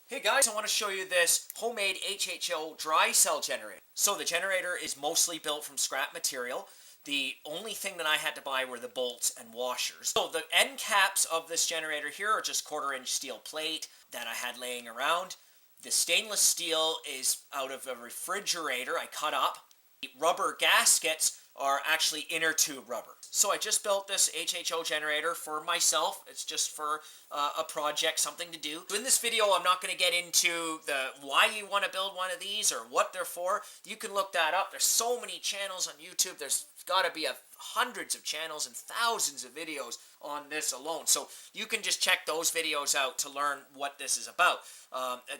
Hey guys, I want to show you this homemade HHO Dry Cell Generator. So the generator is mostly built from scrap material. The only thing that I had to buy were the bolts and washers. So the end caps of this generator here are just 1/4-inch steel plate that I had laying around. The stainless steel is out of a refrigerator I cut up. The rubber gaskets are actually inner tube rubber. So I just built this HHO generator for myself. It's just for a project, something to do. So in this video, I'm not going to get into the why you want to build one of these or what they're for. You can look that up. There's so many channels on YouTube. There's got to be hundreds of channels and thousands of videos on this alone. So you can just check those videos out to learn what this is about.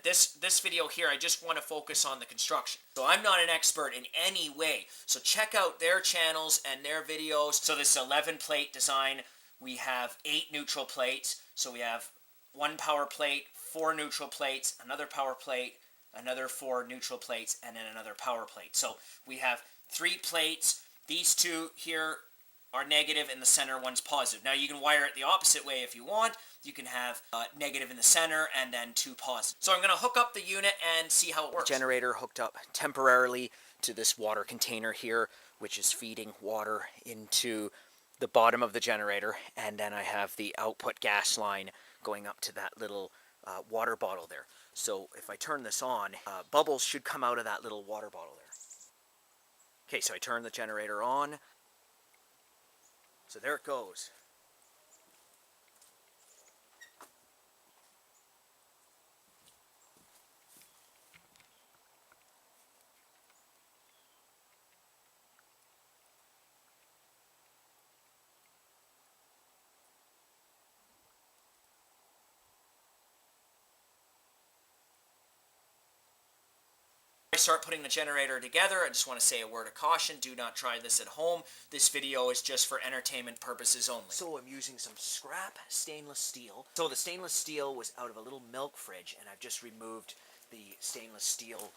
This video here, I just want to focus on the construction. So I'm not an expert in any way. So check out their channels and their videos. So this 11 plate design, we have 8 neutral plates. So we have 1 power plate, 4 neutral plates, another power plate, another 4 neutral plates, and then another power plate. So we have 3 plates. These 2 here are negative and the center one's positive. Now you can wire it the opposite way if you want. You can have negative in the center and then 2 positive. So I'm going to hook up the unit and see how it works. The generator hooked up temporarily to this water container here, which is feeding water into the bottom of the generator, and then I have the output gas line going up to that little water bottle there. So if I turn this on, bubbles should come out of that little water bottle there. Okay, so I turn the generator on. So there it goes. Start putting the generator together, I just want to say a word of caution. Do not try this at home. This video is just for entertainment purposes only. So I'm using some scrap stainless steel. So the stainless steel was out of a little milk fridge, and I've just removed the stainless steel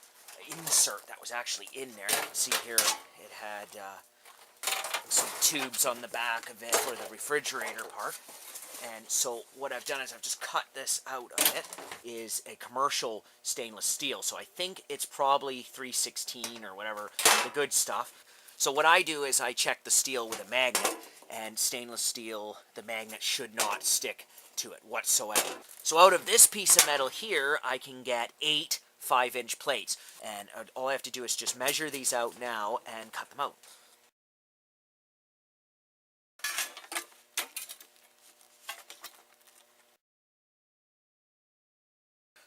insert that was actually in there. You can see here it had some tubes on the back of it for the refrigerator part. And so what I've done is I've just cut this out of it. Is a commercial stainless steel. So I think it's probably 316 or whatever, the good stuff. So what I do is I check the steel with a magnet, and stainless steel, the magnet should not stick to it whatsoever. So out of this piece of metal here, I can get 8 5-inch plates. And all I have to do is just measure these out now and cut them out.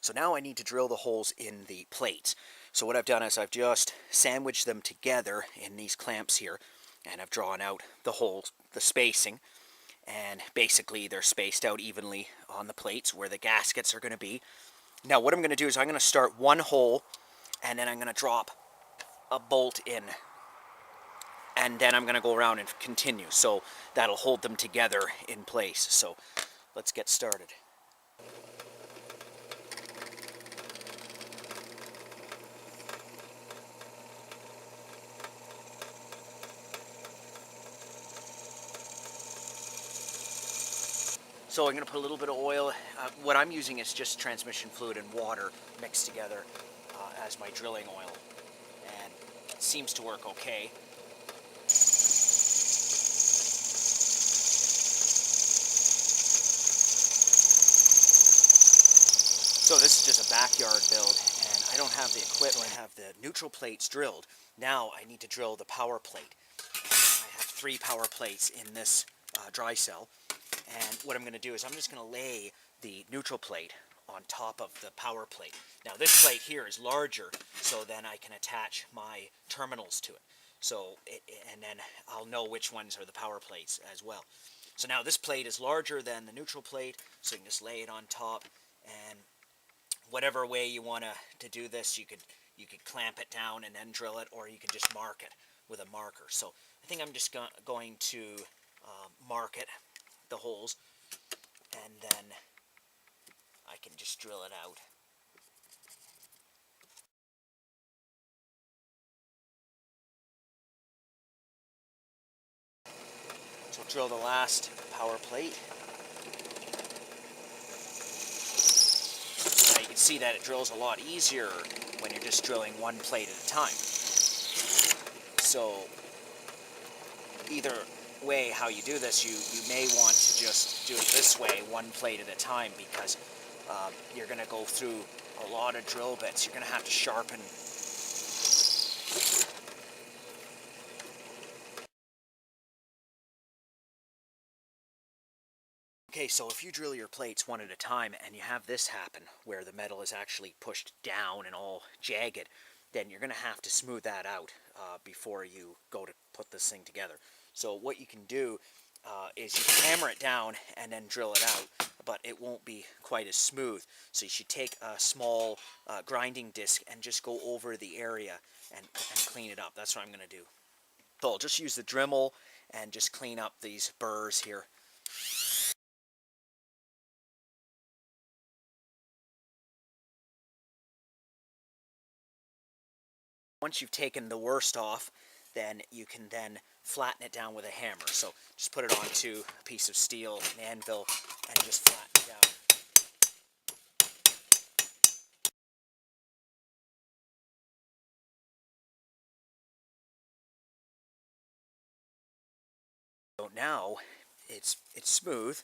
So now I need to drill the holes in the plates. So what I've done is I've just sandwiched them together in these clamps here, and I've drawn out the holes, the spacing, and basically they're spaced out evenly on the plates where the gaskets are going to be. Now what I'm going to do is I'm going to start one hole, and then I'm going to drop a bolt in, and then I'm going to go around and continue. So that'll hold them together in place. So let's get started. So I'm going to put a little bit of oil. What I'm using is just transmission fluid and water mixed together as my drilling oil. And it seems to work okay. So this is just a backyard build, and I don't have the equipment. So I have the neutral plates drilled. Now I need to drill the power plate. I have 3 power plates in this dry cell. And what I'm going to do is I'm just going to lay the neutral plate on top of the power plate. Now this plate here is larger, so then I can attach my terminals to it. So, and then I'll know which ones are the power plates as well. So now this plate is larger than the neutral plate, so you can just lay it on top. And whatever way you want to do this, you could clamp it down and then drill it, or you could just mark it with a marker. So I think I'm just going to mark it, the holes, and then I can just drill it out. So drill the last power plate. Now you can see that it drills a lot easier when you're just drilling one plate at a time. So either way how you do this, you may want to just do it this way, one plate at a time, because you're going to go through a lot of drill bits. You're going to have to sharpen. Okay, so if you drill your plates one at a time and you have this happen where the metal is actually pushed down and all jagged, then you're going to have to smooth that out before you go to put this thing together. So what you can do is you can hammer it down and then drill it out, but it won't be quite as smooth. So you should take a small grinding disc and just go over the area and clean it up. That's what I'm going to do. So I'll just use the Dremel and just clean up these burrs here. Once you've taken the worst off, then you can then flatten it down with a hammer. So just put it onto a piece of steel, an anvil, and just flatten it down. So now it's smooth,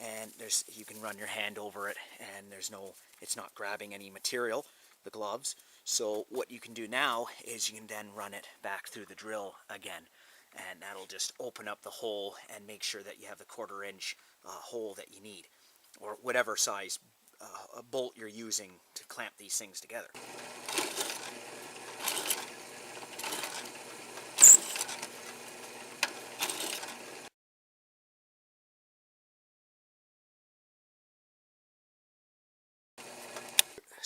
and you can run your hand over it, and it's not grabbing any material, the gloves. So what you can do now is you can then run it back through the drill again, and that'll just open up the hole and make sure that you have the 1/4 inch hole that you need, or whatever size bolt you're using to clamp these things together.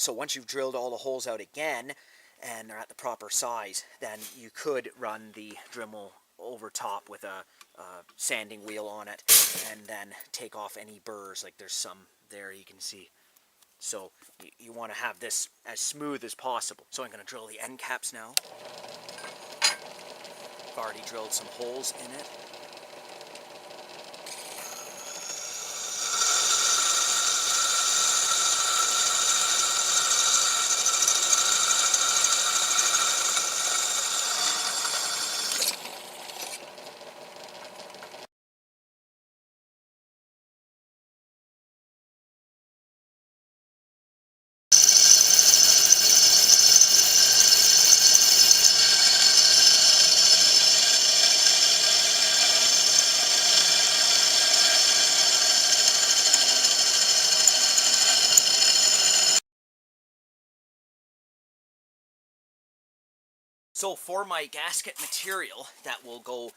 So once you've drilled all the holes out again, and they're at the proper size, then you could run the Dremel over top with a sanding wheel on it, and then take off any burrs. Like there's some there you can see. So you want to have this as smooth as possible. So I'm going to drill the end caps now. I've already drilled some holes in it. So for my gasket material that will go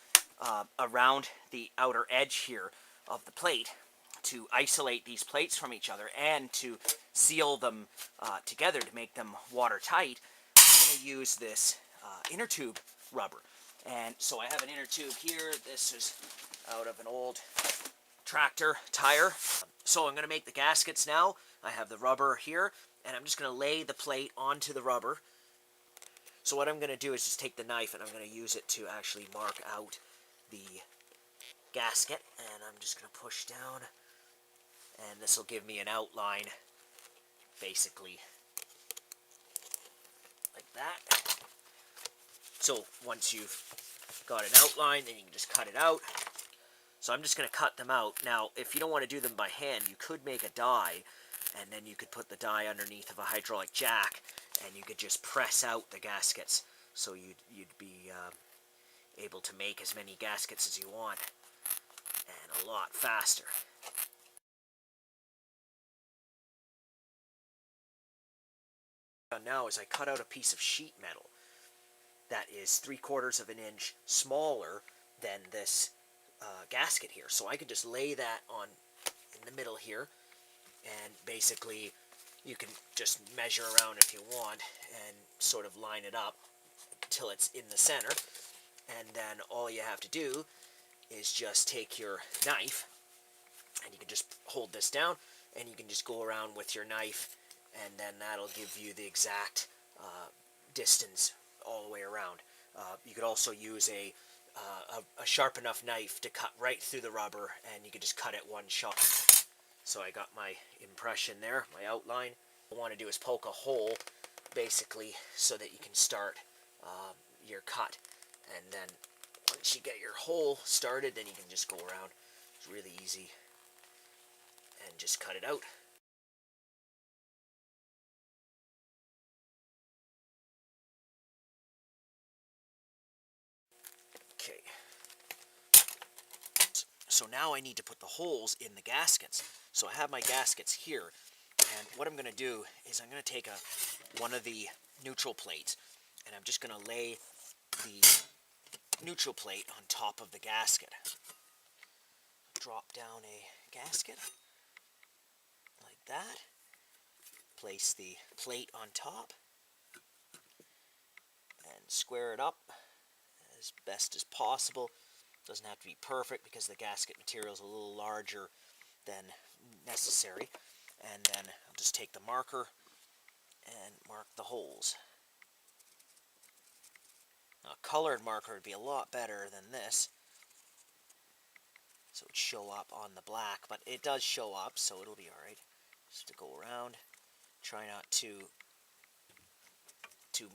around the outer edge here of the plate, to isolate these plates from each other and to seal them together to make them watertight, I'm going to use this inner tube rubber. And so I have an inner tube here. This is out of an old tractor tire. So I'm going to make the gaskets now. I have the rubber here, and I'm just going to lay the plate onto the rubber. So what I'm going to do is just take the knife and I'm going to use it to actually mark out the gasket. And I'm just going to push down. And this will give me an outline, basically, like that. So once you've got an outline, then you can just cut it out. So I'm just going to cut them out. Now, if you don't want to do them by hand, you could make a die, and then you could put the die underneath of a hydraulic jack, and you could just press out the gaskets, so you'd be able to make as many gaskets as you want, and a lot faster. Now is I cut out a piece of sheet metal that is 3/4 of an inch smaller than this gasket here. So I could just lay that on in the middle here, and basically you can just measure around if you want and sort of line it up till it's in the center, and then all you have to do is just take your knife, and you can just hold this down, and you can just go around with your knife, and then that'll give you the exact distance all the way around. You could also use a sharp enough knife to cut right through the rubber, and you could just cut it one shot. So I got my impression there, my outline, What you want to do is poke a hole, basically, so that you can start your cut. And then once you get your hole started, then you can just go around. It's really easy. And just cut it out. Okay. So now I need to put the holes in the gaskets. So I have my gaskets here, and what I'm going to do is I'm going to take one of the neutral plates, and I'm just going to lay the neutral plate on top of the gasket. Drop down a gasket like that. Place the plate on top and square it up as best as possible. Doesn't have to be perfect because the gasket material is a little larger than necessary. And then I'll just take the marker and mark the holes. Now, a colored marker would be a lot better than this, so it would show up on the black, but it does show up, so it'll be alright. Just to go around, try not to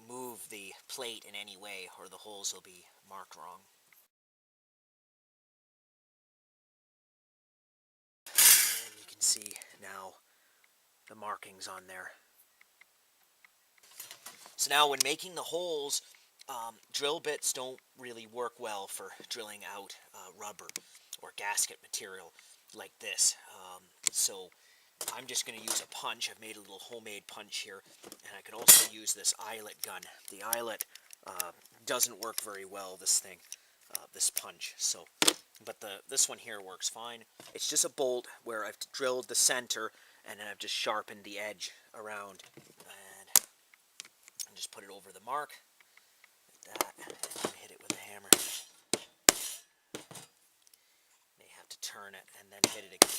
move the plate in any way, or the holes will be marked wrong. And you can see now the markings on there. So now when making the holes, drill bits don't really work well for drilling out rubber or gasket material like this. So I'm just going to use a punch. I've made a little homemade punch here, and I could also use this eyelet gun. The eyelet doesn't work very well, this thing, this punch. So, but this one here works fine. It's just a bolt where I've drilled the center, and then I've just sharpened the edge around, and just put it over the mark, like that, and then hit it with a hammer. May have to turn it and then hit it again.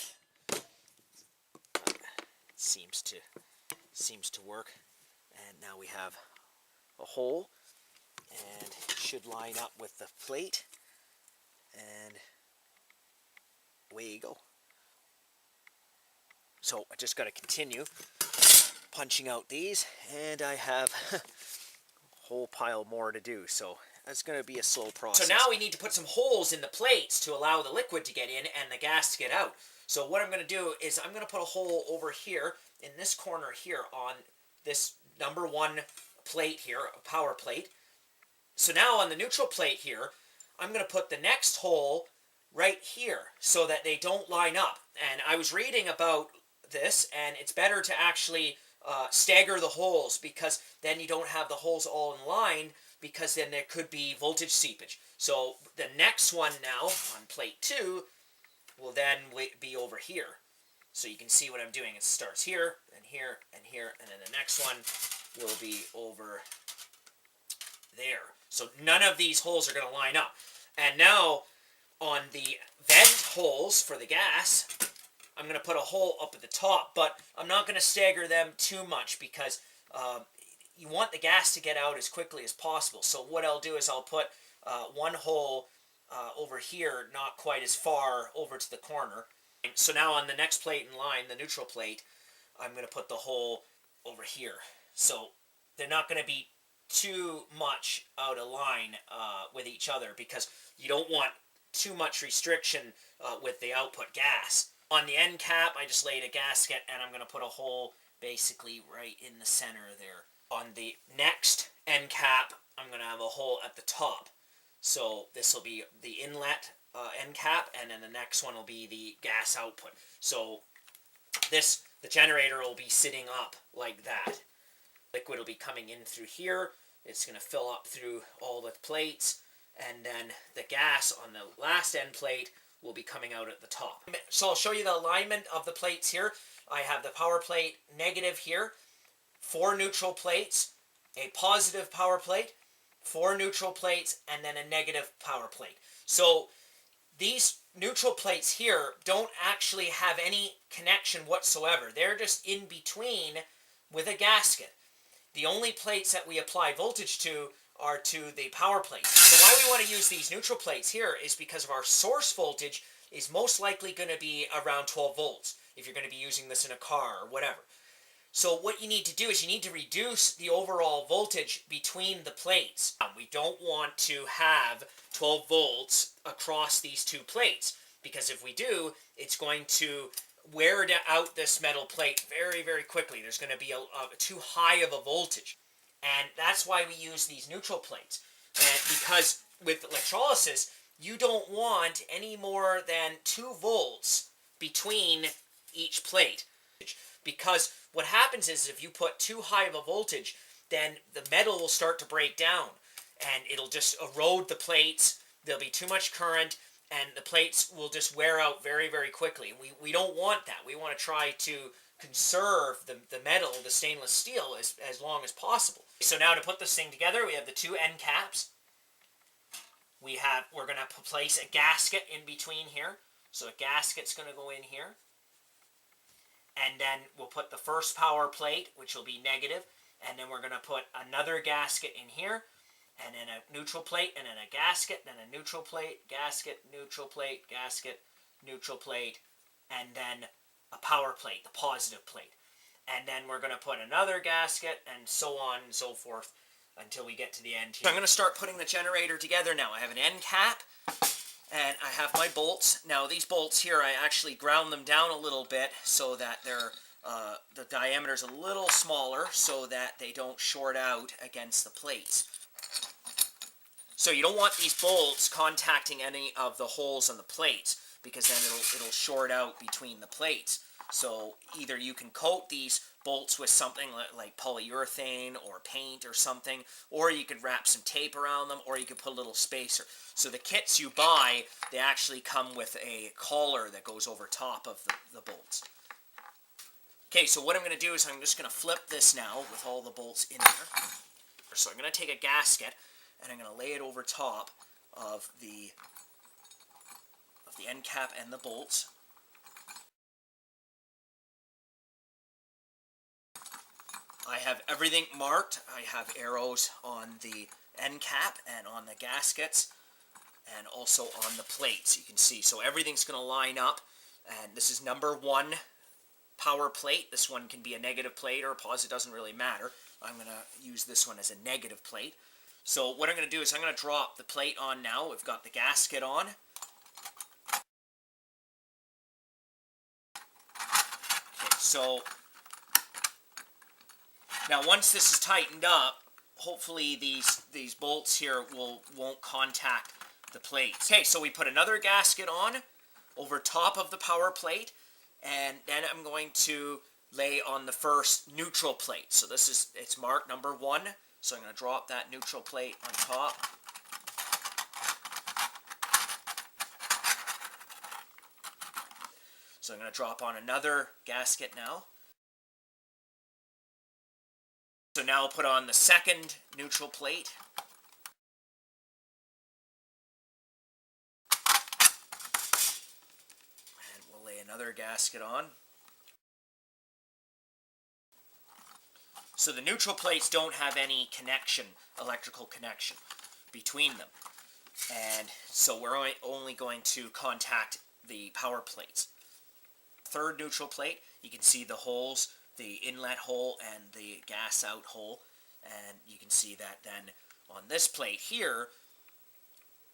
It seems to work. And now we have a hole, and it should line up with the plate, and away you go. So I just got to continue punching out these, and I have a whole pile more to do, so that's going to be a slow process. So now we need to put some holes in the plates to allow the liquid to get in and the gas to get out. So what I'm going to do is I'm going to put a hole over here in this corner here on this number 1 plate here, a power plate. So now on the neutral plate here, I'm going to put the next hole right here so that they don't line up. And I was reading about this, and it's better to actually stagger the holes, because then you don't have the holes all in line, because then there could be voltage seepage. So the next one now on plate 2 will then be over here. So you can see what I'm doing. It starts here, and here, and here, and then the next one will be over there. So none of these holes are going to line up. And now on the vent holes for the gas, I'm going to put a hole up at the top, but I'm not going to stagger them too much, because you want the gas to get out as quickly as possible. So what I'll do is I'll put one hole over here, not quite as far over to the corner. So now on the next plate in line, the neutral plate, I'm going to put the hole over here. So they're not going to be too much out of line with each other, because you don't want too much restriction with the output gas. On the end cap, I just laid a gasket, and I'm going to put a hole basically right in the center there. On the next end cap, I'm going to have a hole at the top. So this will be the inlet end cap, and then the next one will be the gas output. So the generator will be sitting up like that. Liquid will be coming in through here. It's going to fill up through all the plates, and then the gas on the last end plate will be coming out at the top. So I'll show you the alignment of the plates here. I have the power plate negative here, 4 neutral plates, a positive power plate, 4 neutral plates, and then a negative power plate. So these neutral plates here don't actually have any connection whatsoever. They're just in between with a gasket. The only plates that we apply voltage to are to the power plate. So why we want to use these neutral plates here is because of our source voltage is most likely going to be around 12 volts if you're going to be using this in a car or whatever. So what you need to do is you need to reduce the overall voltage between the plates. We don't want to have 12 volts across these two plates, because if we do, it's going to wear out this metal plate very, very quickly. There's going to be too high of a voltage. And that's why we use these neutral plates. And because with electrolysis, you don't want any more than 2 volts between each plate. Because what happens is if you put too high of a voltage, then the metal will start to break down and it'll just erode the plates. There'll be too much current and the plates will just wear out very, very quickly. We don't want that. We want to try to conserve the metal, the stainless steel, as long as possible. So now to put this thing together, we have the two end caps. We're going to place a gasket in between here. So a gasket's going to go in here. And then we'll put the first power plate, which will be negative, and then we're going to put another gasket in here, and then a neutral plate, and then a gasket, then a neutral plate, gasket, neutral plate, gasket, neutral plate, and then a power plate, the positive plate. And then we're going to put another gasket, and so on and so forth until we get to the end here. So I'm going to start putting the generator together now. I have an end cap. And I have my bolts. Now these bolts here, I actually ground them down a little bit so that the diameter is a little smaller so that they don't short out against the plates. So you don't want these bolts contacting any of the holes on the plates, because then it'll short out between the plates. So either you can coat these bolts with something like polyurethane or paint or something, or you could wrap some tape around them, or you could put a little spacer. So the kits you buy, they actually come with a collar that goes over top of the bolts. Okay, so what I'm going to do is I'm just going to flip this now with all the bolts in there. So I'm going to take a gasket and I'm going to lay it over top of the end cap and the bolts. I have everything marked. I have arrows on the end cap and on the gaskets and also on the plates, you can see. So everything's going to line up, and this is number 1 power plate. This one can be a negative plate or a positive, doesn't really matter. I'm going to use this one as a negative plate. So what I'm going to do is I'm going to drop the plate on now. We've got the gasket on. Okay, so now once this is tightened up, hopefully these bolts here won't contact the plates. Okay, so we put another gasket on over top of the power plate, and then I'm going to lay on the first neutral plate. So it's marked number 1, so I'm going to drop that neutral plate on top. So I'm going to drop on another gasket now. So now I'll put on the second neutral plate. And we'll lay another gasket on. So the neutral plates don't have any connection, electrical connection between them. And so we're only going to contact the power plates. Third neutral plate, you can see the holes, the inlet hole and the gas out hole, and you can see that then on this plate here,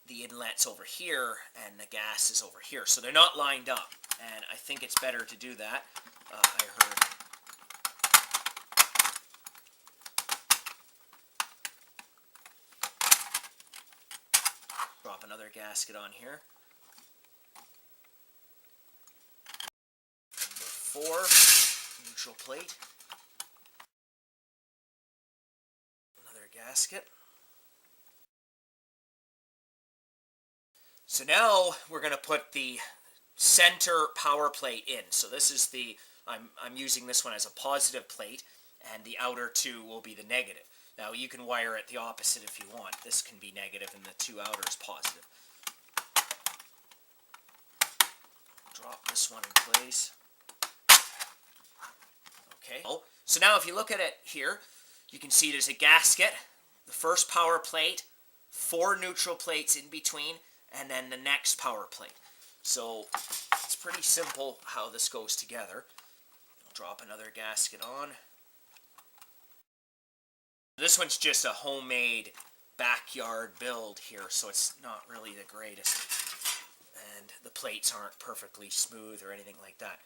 the inlet's over here and the gas is over here. So they're not lined up, and I think it's better to do that. I heard drop another gasket on here. Number 4, neutral plate. Another gasket. So now we're going to put the center power plate in. So this is I'm using this one as a positive plate, and the outer 2 will be the negative. Now you can wire it the opposite if you want. This can be negative and the 2 outers positive. Drop this one in place. Okay. So now if you look at it here, you can see there's a gasket, the first power plate, 4 neutral plates in between, and then the next power plate. So it's pretty simple how this goes together. I'll drop another gasket on. This one's just a homemade backyard build here, so it's not really the greatest. And the plates aren't perfectly smooth or anything like that.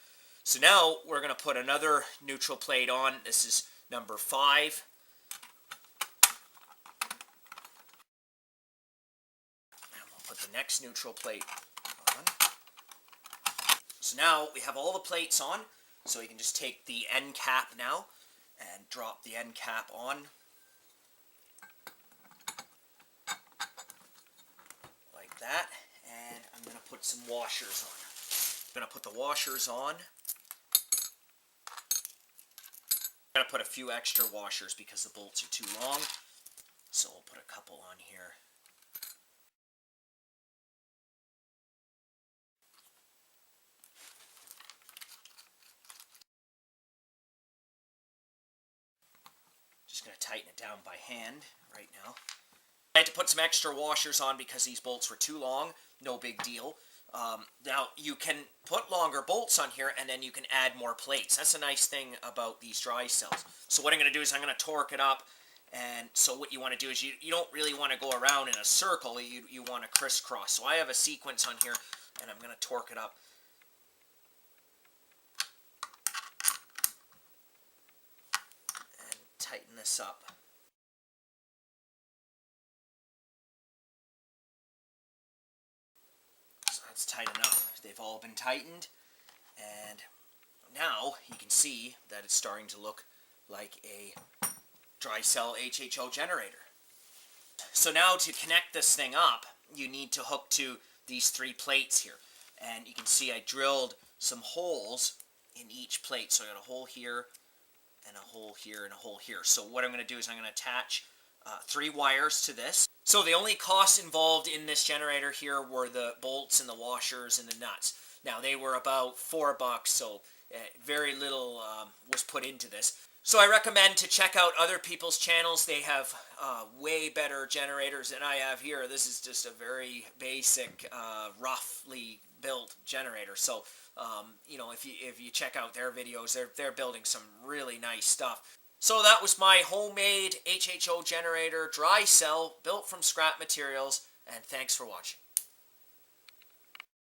So now we're going to put another neutral plate on. This is number 5. And we'll put the next neutral plate on. So now we have all the plates on, so you can just take the end cap now and drop the end cap on. Like that. And I'm going to put some washers on. I'm going to put the washers on. I'm going to put a few extra washers because the bolts are too long. So we'll put a couple on here. Just going to tighten it down by hand right now. I had to put some extra washers on because these bolts were too long. No big deal. Now, you can put longer bolts on here, and then you can add more plates. That's a nice thing about these dry cells. So what I'm going to do is I'm going to torque it up. And so what you want to do is you don't really want to go around in a circle. You want to crisscross. So I have a sequence on here, and I'm going to torque it up. And tighten this up. It's tight enough. They've all been tightened, and now you can see that it's starting to look like a dry cell HHO generator. So now to connect this thing up, you need to hook to these 3 plates here, and you can see I drilled some holes in each plate. So I got a hole here, and a hole here, and a hole here. So what I'm going to do is I'm going to attach 3 wires to this. So the only costs involved in this generator here were the bolts and the washers and the nuts. Now they were about $4, so very little was put into this. So I recommend to check out other people's channels. They have way better generators than I have here. This is just a very basic, roughly built generator. So you know, if you check out their videos, they're building some really nice stuff. So that was my homemade HHO generator dry cell built from scrap materials, and thanks for watching.